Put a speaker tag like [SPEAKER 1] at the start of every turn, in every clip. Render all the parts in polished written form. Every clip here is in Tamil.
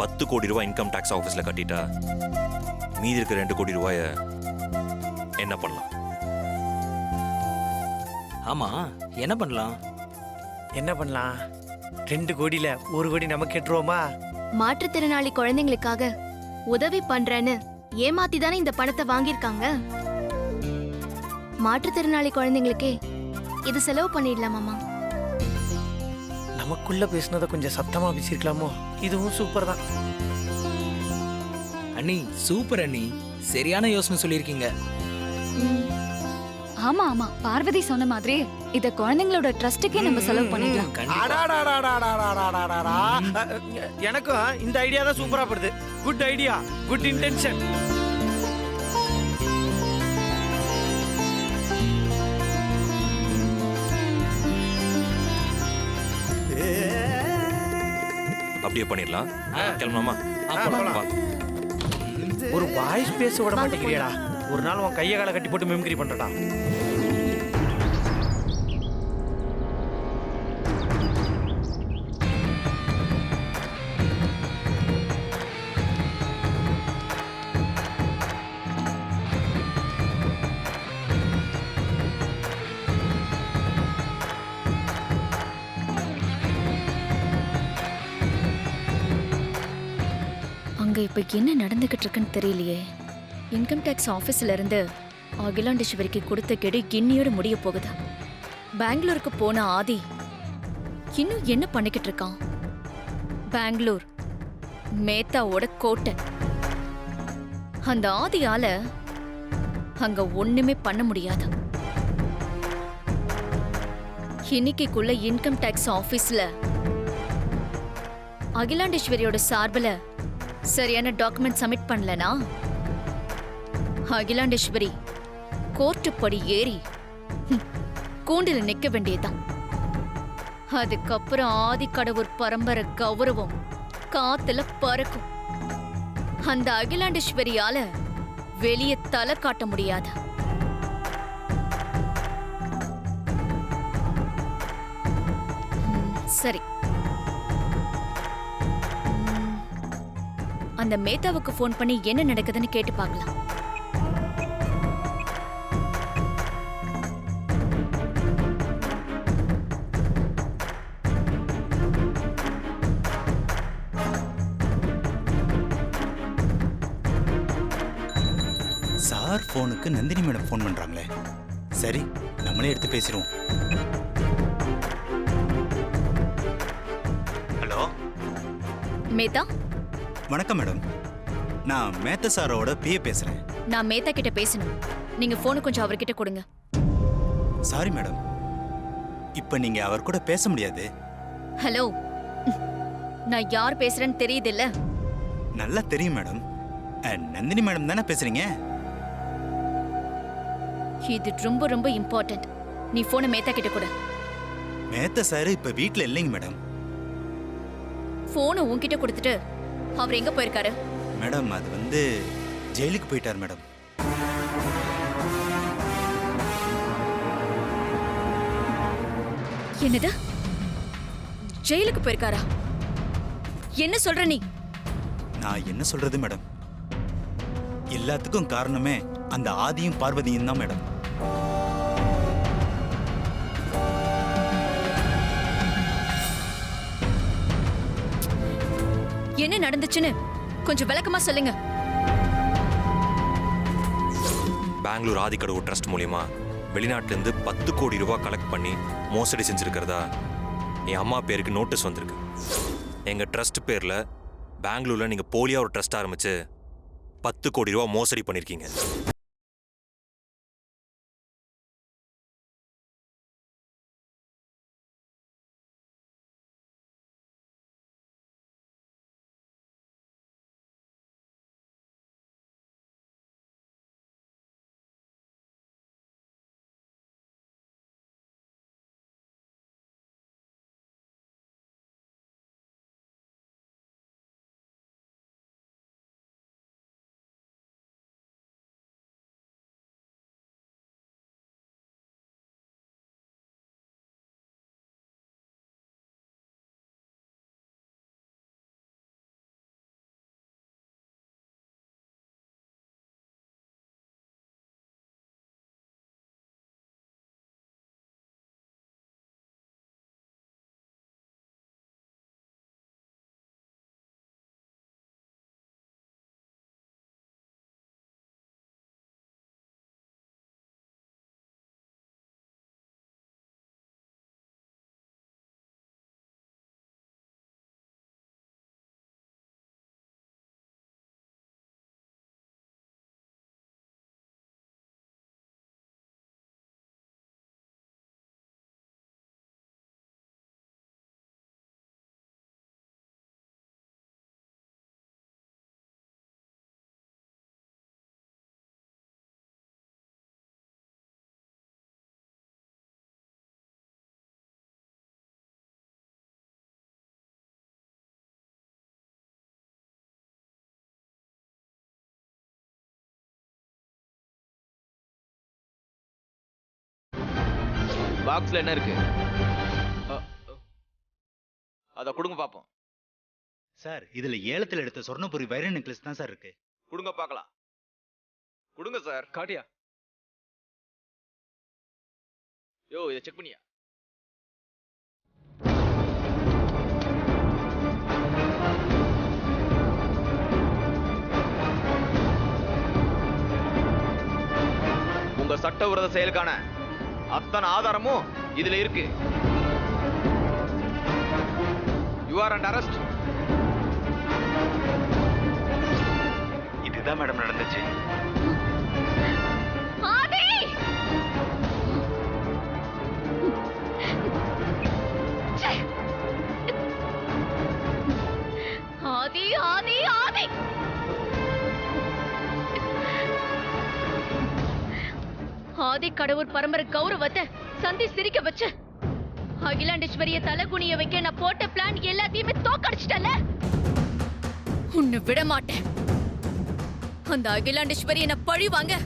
[SPEAKER 1] 10 கோடி ரூபாய் இன்கம் டாக்ஸ் ஆஃபீஸில் கட்டிட்டா மீதி இருக்க 2 கோடி ரூபாயை என்ன பண்ணலாம்?
[SPEAKER 2] ஆமா, என்ன பண்ணலாம்?
[SPEAKER 3] என்ன பண்ணலாம்? 2 கோடியில 1 கோடி நமக்கு கேட்டுருவோமா?
[SPEAKER 4] மாற்றுத்திறனாளி குழந்தைங்களுக்காக உதவி பண்றேன்னு ஏமாத்தி தானே இந்த பணத்தை வாங்கியிருக்காங்க. மாற்றுத்திறனாளி குழந்தைங்களுக்கே இது செலவு பண்ணிடலாமாமா?
[SPEAKER 3] நமக்குள்ள பேசுனதை கொஞ்சம் சத்தமா பேசிருக்கலாமோ? இதுவும் சூப்பர் தான்.
[SPEAKER 2] அண்ணி சூப்பர் அண்ணி, சரியான யோசனை சொல்லியிருக்கீங்க.
[SPEAKER 5] ஆமா ஆமா, பார்வதி சொன்ன மாதிரி இத குழந்தைங்களோட ட்ரஸ்ட்டுக்கே நம்ம செலவு பண்ணிடலாம்.
[SPEAKER 3] அடாடாடாடாடாடாடாடாடா. எனக்கும் இந்த ஐடியா தான் சூப்பரா படுது. Good idea, good intention.
[SPEAKER 1] அப்படியே பண்ணிடலாம். கிளம்பலாமா?
[SPEAKER 3] போலாம். ஒரு வாய்ஸ் பேச விட மாட்டேங்கிறியடா. ஒரு நாள் உன் கையை காலை கட்டி போட்டு மெம்கிரி பண்றடா.
[SPEAKER 5] அங்க இப்ப என்ன நடந்துகிட்டு இருக்குன்னு தெரியலையே. இன்கம் டேக்ஸ் ஆபீஸ்ல இருந்து அகிலாண்டேஸ்வரிக்கு கொடுத்த கெடு இன்னியோட முடிய போகுது. பெங்களூருக்கு போன ஆதி இன்னும் என்ன பண்ணிக்கிட்டு இருக்கான்? பெங்களூர் மேத்தாவோட கோட்டை. அந்த ஆதியால அங்க ஒண்ணுமே பண்ண முடியாது. இன்னைக்குள்ள இன்கம் டேக்ஸ் ஆபீஸ்ல அகிலாண்டேஸ்வரியோட சார்பில் சரியான டாக்குமெண்ட் சப்மிட் பண்ணலனா அகிலாண்டேஸ்வரி கோர்ட்டு படி ஏறி கூண்டில் நிக்க வேண்டியதுதான். அதுக்கப்புறம் ஆதிக்கடவுர் பரம்பரை கௌரவம் காத்துல பறக்கும். அந்த அகிலாண்டேஸ்வரியால வெளியே தலை காட்ட முடியாது. சரி, அந்த மேத்தாவுக்கு ஃபோன் பண்ணி என்ன நடக்குதுன்னு கேட்டு பார்க்கலாம்.
[SPEAKER 6] சார் போனுக்கு நந்தினி மேடம் ஃபோன் பண்றாங்களே. சரி, நம்மளே எடுத்து பேசிடுவோம். ஹலோ
[SPEAKER 5] மேத்தா,
[SPEAKER 6] வணக்கம் மேடம். நான் மேத்த சாரோட பிஏ பேசுறேன்.
[SPEAKER 5] நான் மேத்தா கிட்ட பேசணும். நீங்க போனை கொஞ்சம் அவர்கிட்ட கொடுங்க.
[SPEAKER 6] சாரி மேடம், இப்ப நீங்க அவர் கூட பேச முடியாது.
[SPEAKER 5] ஹலோ, நான் யார் பேசுறேன்னு தெரியுது இல்ல?
[SPEAKER 6] நல்லா தெரியும் மேடம். நந்தினி மேடம் தானே பேசுறீங்க?
[SPEAKER 5] இது ரொம்ப ரொம்ப இம்பார்ட்டன்ட். நீ போனை மேத்தா கிட்ட கொடு.
[SPEAKER 6] மேத்த சார் இப்ப வீட்ல இல்லைங்க மேடம்.
[SPEAKER 5] போனை உன்கிட்ட கொடுத்துட்டு அவர் எங்க போயிருக்காரு?
[SPEAKER 6] மேடம், அது வந்து ஜெயிலுக்கு போயிட்டார் மேடம்.
[SPEAKER 5] என்னது? ஜெயிலுக்கு போயிருக்காரா? என்ன சொல்ற நீ?
[SPEAKER 6] நான் என்ன சொல்றது மேடம், எல்லாத்துக்கும் காரணமே அந்த ஆதியும் பார்வதியும் தான் மேடம்.
[SPEAKER 5] என்ன நடந்துச்சுன்னு கொஞ்சம் விளக்கமா சொல்லுங்க.
[SPEAKER 1] பெங்களூர் ஆதிக்கடவுர் ட்ரஸ்ட் மூலியமா வெளிநாட்டிலேருந்து 10 கோடி ரூபாய் கலெக்ட் பண்ணி மோசடி செஞ்சிருக்கிறதா என் அம்மா பேருக்கு நோட்டீஸ் வந்திருக்கு. எங்கள் ட்ரஸ்ட் பேரில் பெங்களூரில் நீங்கள் போலியாக ஒரு ட்ரஸ்ட் ஆரம்பித்து 10 கோடி ரூபா மோசடி பண்ணியிருக்கீங்க.
[SPEAKER 7] பாக்ஸ்ல என்ன இருக்கு? அத கொடுங்க பாப்போம்.
[SPEAKER 6] சார் இதுல ஏலத்துல எடுத்த சொர்ணபுரி வைர நெக்லஸ் தான் சார் இருக்கு.
[SPEAKER 7] கொடுங்க பார்க்கலாம். கொடுங்க சார்.
[SPEAKER 3] காட்டியா?
[SPEAKER 7] யோ, இதை செக் பண்ணியா? உங்க சட்டவிரோத செயலுக்கான அத்தனை ஆதாரமும் இதுல இருக்கு. You are under arrest.
[SPEAKER 6] இதுதான் மேடம் நடந்துச்சு.
[SPEAKER 5] ஆதி! ச்சே! ஆதி ஆதி ஆதி! ஆதி கடவுள் பரம்பரை கௌரவத்தை சந்தி சிரிக்க வச்சு அகிலாண்டேஸ்வரிய தலைகுனிய வைக்க நான் போட்ட பிளான் எல்லாத்தையுமே தோக்கடிச்சிட்டல. உன்னை விட மாட்டேன். அந்த அகிலாண்டேஸ்வரி என்ன பழி வாங்க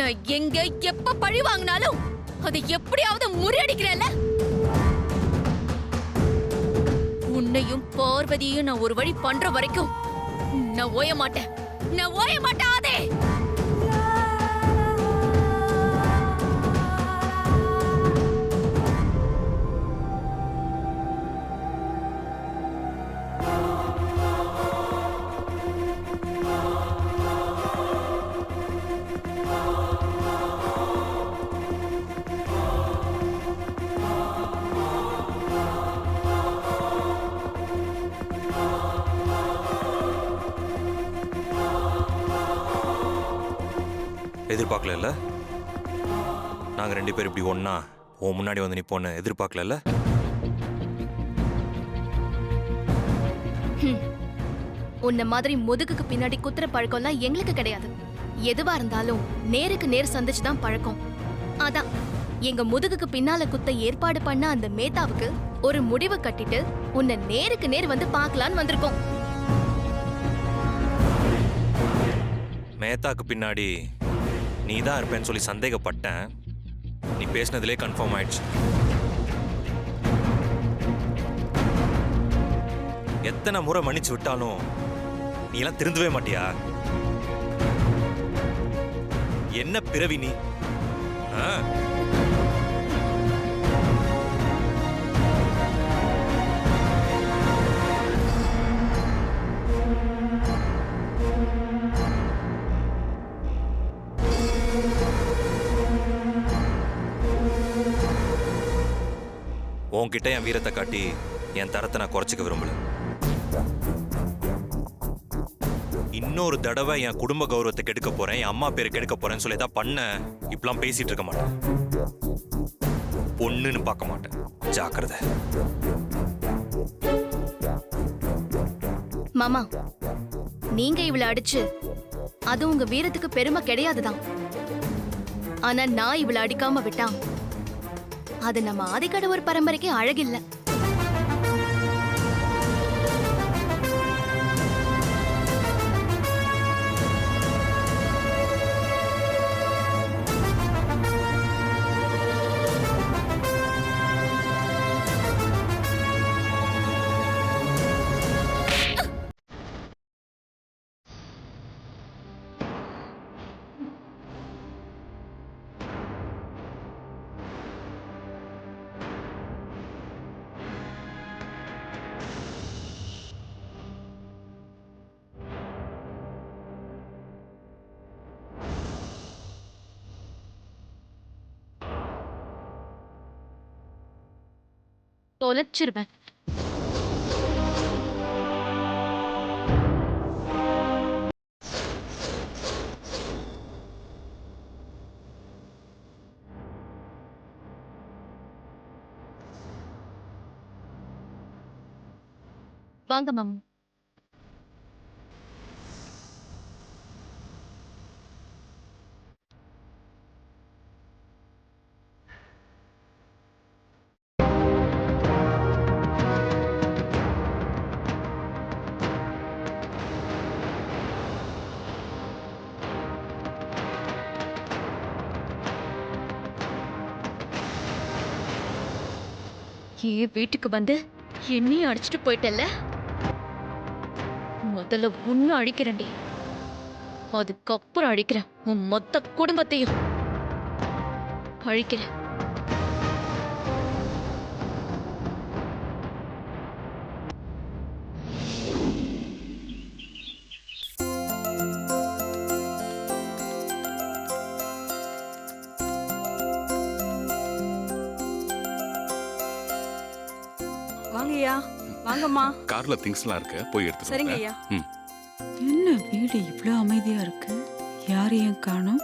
[SPEAKER 5] நான் எங்க எப்ப பழி வாங்கினாலும் அதை எப்படியாவது முறியடிக்கிறேன்ல. உன்னையும் பார்வதியும் நான் ஒரு வழி பண்ற வரைக்கும் நான் ஓய மாட்டேன். நான் ஓய மாட்டேன் ஆதே.
[SPEAKER 1] எதிர்பார்க்கல. நாங்க 2 பேரும் இப்படி ஒண்ணா உன் முன்னாடி வந்து நிப்போன்னு எதிர்பார்க்கல.
[SPEAKER 4] உன்ன மாதிரி முதுகுக்கு பின்னாடி குத்துற பழக்கம்லாம் எங்களுக்கு கிடையாது. எதுவா இருந்தாலும் நேருக்கு நேர் சந்திச்சுதான் பழக்கம். அதான் எங்க முதுகுக்கு பின்னால குத்த ஏற்பாடு பண்ண அந்த மேத்தாவுக்கு ஒரு முடிவு கட்டிட்டு உன்னை நேருக்கு நேர் வந்து பார்க்கலான்னு வந்திருக்கோம்.
[SPEAKER 1] மேத்தாக்கு பின்னாடி நீ தான் இருப்பேன்னு சொல்லி சந்தேகப்பட்டேன். நீ பேசினதுலே கன்ஃபார்ம் ஆயிடுச்சு. எத்தனை முறை மன்னிச்சு விட்டாலும் நீ எல்லாம் திருந்தவே மாட்டியா? என்ன பிறவி நீ? உன்கிட்ட என் வீரத்தை காட்டி என் தரத்தை நான் குறைச்சிக்க விரும்பல. இன்னொரு தடவை என் குடும்ப கௌரவத்தை கெடுக்க போறேன், என் அம்மா பேரை கெடுக்க போறேன்னு சொல்லி ஏதாவது பண்ண இப்பெல்லாம் பேசிட்டு இருக்க மாட்டேன். பொண்ணுன்னு பார்க்க மாட்டேன். ஜாக்கிரதை.
[SPEAKER 4] மாமா, நீங்க இவளை அடிச்சு அது உங்க வீரத்துக்கு பெருமை கிடையாதுதான். ஆனா நான் இவளை அடிக்காம விட்டா அது நம்ம ஆதிக்கடவுர் பரம்பரைக்கு அழகில்ல.
[SPEAKER 5] தொலைச்சிருவேன். வாங்க மாமா. ஏன் வீட்டுக்கு வந்து என்னையும் அடிச்சுட்டு போயிட்டல்ல? முதல்ல உன்னை அழிக்கிறேன்டி, அதுக்கப்புறம் அழிக்கிறேன் உன் மொத்த குடும்பத்தையும் அழிக்கிறேன்.
[SPEAKER 8] வாங்கய்யா, வாங்கம்மா.
[SPEAKER 9] கார்ல திங்ஸ்லாம் இருக்கு, போய் எடுத்து
[SPEAKER 8] சரிங்க ஐயா.
[SPEAKER 9] ம்.
[SPEAKER 8] என்ன வீடு இவ்ளோ அமைதியா இருக்கு? யாரையும் காணோம்.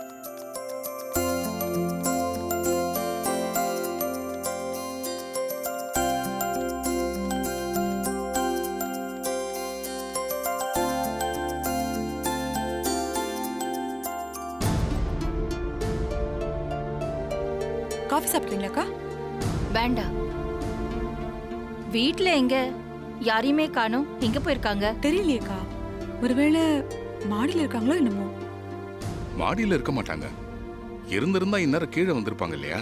[SPEAKER 8] காஃபி சாப்பிட்டீங்களாக்கா?
[SPEAKER 5] வேண்டாம். வீட்ல எங்க யாரையுமே காணோம், எங்க போயிருக்காங்க?
[SPEAKER 8] தெரியலையேக்கா. ஒருவேளை மாடியில இருக்காங்களோ என்னமோ.
[SPEAKER 9] மாடியில இருக்க மாட்டாங்க. இருந்திருந்தா இந்நேரம் கீழே வந்திருப்பாங்க இல்லையா?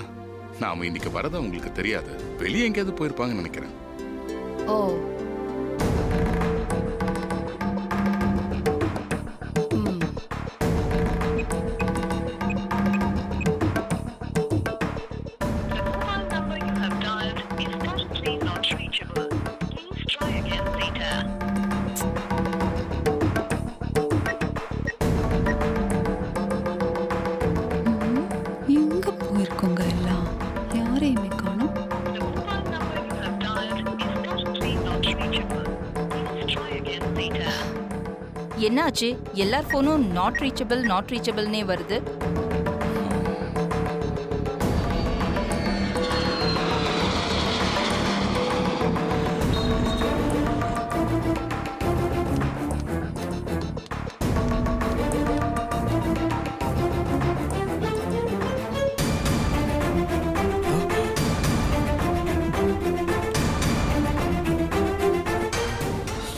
[SPEAKER 9] நாம இன்னைக்கு வரது உங்களுக்கு தெரியாது. வெளியே எங்கேயாவது போயிருப்பாங்கன்னு நினைக்கிறேன்.
[SPEAKER 5] ஓ.
[SPEAKER 8] எங்க போயிருக்கோங்க எல்லாம்? யாரையுமே காணோம்.
[SPEAKER 10] என்னாச்சு? எல்லார் ஃபோனும் நாட் ரீச்சபிள்னே வருது.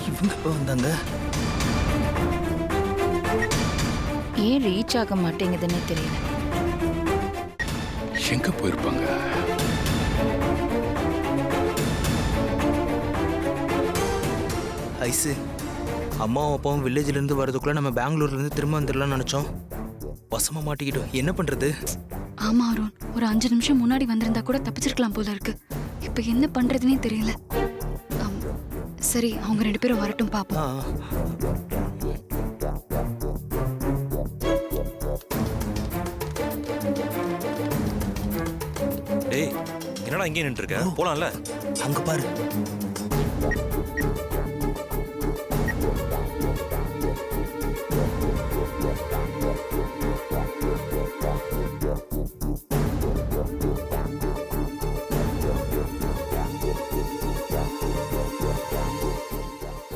[SPEAKER 2] இவங்க இப்போ வந்தாங்க.
[SPEAKER 10] ஏன் ரீச் ஆக மாட்டேங்குதுன்னு தெரியல.
[SPEAKER 9] எங்க போயிருப்பாங்க?
[SPEAKER 2] ஐசு, அம்மாவும் அப்பாவும் வில்லேஜ்ல இருந்து வரதுக்குள்ள நம்ம பெங்களூர்ல இருந்து திரும்ப வந்துடலாம்னு நினைச்சோம். வசமா மாட்டிக்கிட்டோம். என்ன பண்றது?
[SPEAKER 11] ஆமா அருண், ஒரு 5 நிமிஷம் முன்னாடி வந்திருந்தா கூட தப்பிச்சிருக்கலாம் போல இருக்கு. இப்ப என்ன பண்றதுனே தெரியல. சரி, அவங்க 2 பேரும் வரட்டும் பாப்போம்.
[SPEAKER 1] டேய், என்னடா இங்கே நின்று இருக்க? போலாம்ல?
[SPEAKER 2] அங்க பாரு.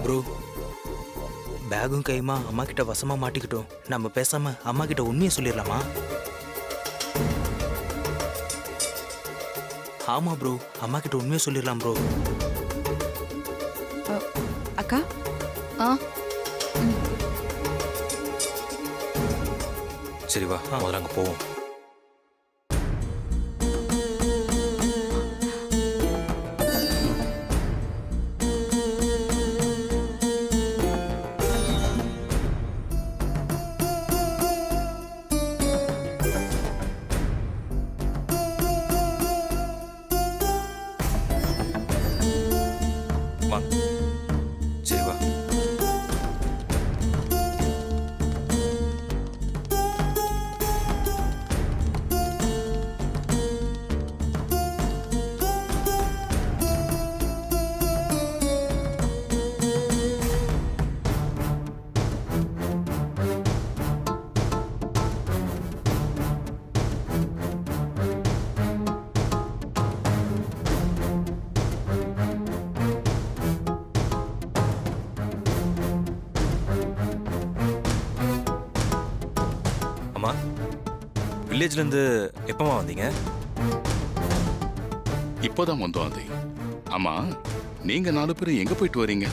[SPEAKER 2] ப்ரோ, பேகும் கைமா அம்மா கிட்ட வசமா மாட்டிக்கிட்டோம். நம்ம பேசாம அம்மா கிட்ட உண்மையை சொல்லிடலாமா? ஆமா ப்ரோ, அம்மா கிட்ட உண்மையை சொல்லிடலாம் ப்ரோ.
[SPEAKER 8] அக்கா,
[SPEAKER 1] சரி வா, முதல்ல அங்க போவோம். வாங்க. சரி வா. அம்மா, வில்லேஜ்ல இருந்து எப்பமா வந்தீங்க?
[SPEAKER 9] இப்போதான் வந்தோம் அதை. ஆமா, நீங்க 4 பேரும் எங்க போயிட்டு வரீங்க?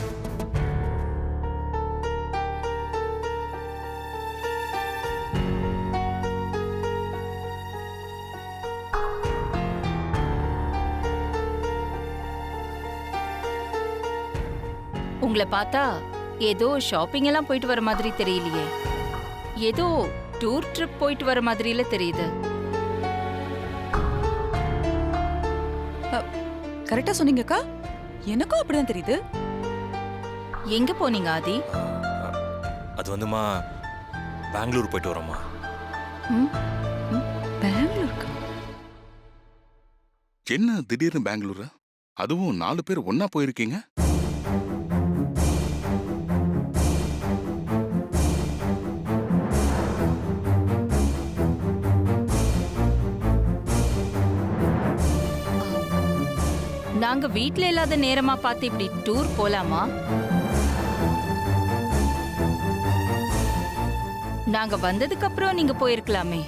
[SPEAKER 10] உங்களை பார்த்தா ஏதோ ஷாப்பிங் எல்லாம் போயிட்டு வர மாதிரி தெரியலையே. ஏதோ டூர் ட்ரிப் போயிட்டு வர மாதிரில தெரியுது.
[SPEAKER 8] கரெக்டா சொன்னீங்கக்கா, எனக்கும் அப்படிதான் தெரியுது.
[SPEAKER 10] எங்க போனீங்க ஆதி?
[SPEAKER 1] அது வந்துமா பெங்களூர் போயிட்டு வரோம்மா.
[SPEAKER 8] பெங்களூருக்கு?
[SPEAKER 9] என்ன திடீர்னு பெங்களூரு? அதுவும் 4 பேர் ஒண்ணா போயிருக்கீங்க?
[SPEAKER 10] நாங்க வீட்ல இல்லாத நேரமா பார்த்து இப்படி டூர் போலாமா? நாங்க வந்ததுக்கு அப்புறம் நீங்க போயிருக்கலாமே.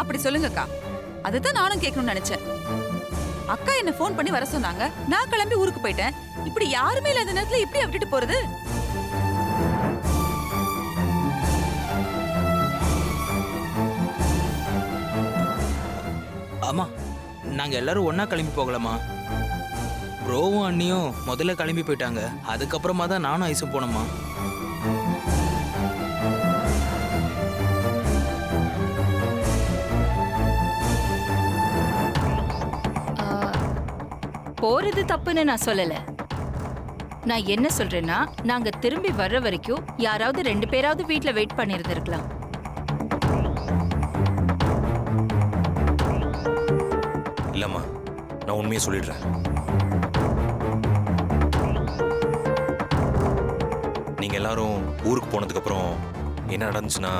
[SPEAKER 8] அப்படி சொல்லுங்கக்கா, அதுதான் நானும் கேட்கணும்னு நினைச்சேன். அக்கா என்ன ஃபோன் பண்ணி வர சொன்னாங்க, நான் கிளம்பி ஊருக்கு போயிட்டேன். இப்படி யாருமே இல்லாத நேரத்துல இப்படி விட்டுட்டு போறது?
[SPEAKER 2] ஆமா, நாங்க எல்லாரும் ஒண்ணா கிளம்பி போகலாமா? ப்ரோவும் அண்ணியும் முதல்ல கிளம்பி போயிட்டாங்க. அதுக்கப்புறமா தான் நானும் ஐஸும் போனோமா.
[SPEAKER 10] போறது தப்புன்னு நான் சொல்லல. நான் என்ன சொல்றேன்னா, நாங்க திரும்பி வர்ற வரைக்கும் யாராவது 2 பேராவது வீட்ல வெயிட் பண்ணியிருந்திருக்கலாம்.
[SPEAKER 1] இல்லம்மா, நான் உண்மையை சொல்லிடுறேன். நீங்க எல்லாரும் ஊருக்கு போனதுக்கு அப்புறம் என்ன நடந்துச்சுன்னா,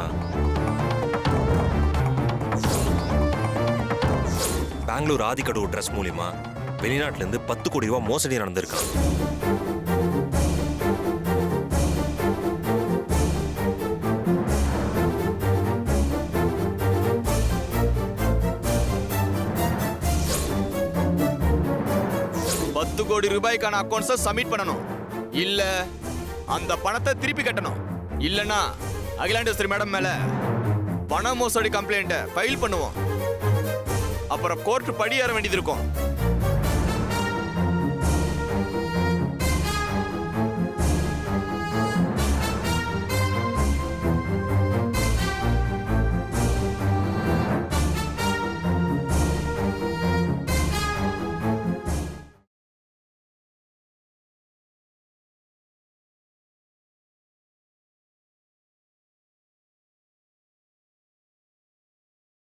[SPEAKER 1] பெங்களூர் ஆதிக்கடவு ட்ரஸ்ட் மூலியமா வெளிநாட்டுல இருந்து 10 கோடி ரூபாய் மோசடி நடந்திருக்கான்.
[SPEAKER 7] கோடி ரூபாய்க்கான அக்கவுண்ட்ஸை சப்மிட் பண்ணணும். இல்ல அந்த பணத்தை திருப்பி கட்டணும். இல்லனா அகிலாண்டேஸ்வரி மேடம் மேல பண மோசடி கம்ப்ளைண்ட்டை ஃபைல் பண்ணுவோம். அப்புறம் கோர்ட் படி ஏற வேண்டியது இருக்கும்.